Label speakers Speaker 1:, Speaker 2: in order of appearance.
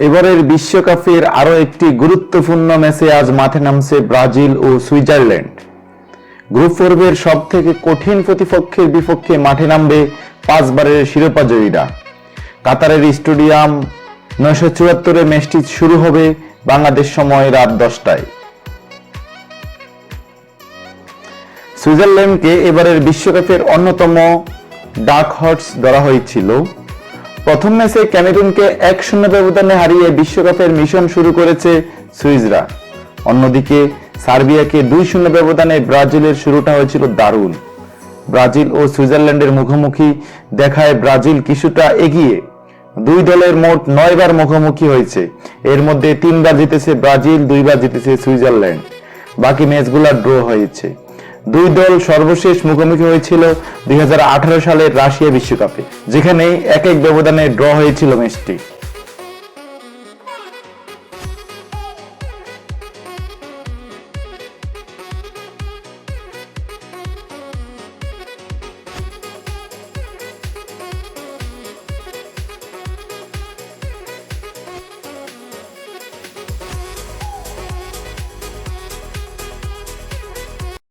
Speaker 1: এবারের বিশ্বকাপের আরো একটি গুরুত্বপূর্ণ ম্যাচে আজ মাঠে নামছে ব্রাজিল ও সুইজারল্যান্ড। গ্রুপ পর্বের সব থেকে কঠিন প্রতিপক্ষের বিপক্ষে মাঠে নামবে 5 বারের শিরোপা জয়ীরা। কাতারের স্টেডিয়াম 974 ম্যাচটি শুরু হবে বাংলাদেশ সময় রাত 10টায়। সুইজারল্যান্ডকে এবারের বিশ্বকাপের অন্যতম ডার্ক হর্স ধরা হয়েছিল। প্রথম ম্যাচে ক্যামেরুনকে 1-0 ব্যবধানে হারিয়ে বিশ্বকাপের মিশন শুরু করেছে সুইজরা। অন্যদিকে সার্বিয়াকে 2-0 ব্যবধানে ব্রাজিলের শুরুটা হয়েছিল দারুণ। ব্রাজিল ও সুইজারল্যান্ডের মুখোমুখি দেখায় ব্রাজিল কিছুটা এগিয়ে। দুই দলের মোট 9 বার মুখোমুখি হয়েছে। এর মধ্যে 3 বার জিতেছে ব্রাজিল, 2 বার জিতেছে সুইজারল্যান্ড। বাকি ম্যাচগুলো ড্র হয়েছে। দুই দল সর্বশেষ মুখোমুখি হয়েছিল 2018 সালের রাশিয়া বিশ্বকাপে, যেখানে 1-1 ব্যবধানে ড্র হয়েছিল ম্যাচটি।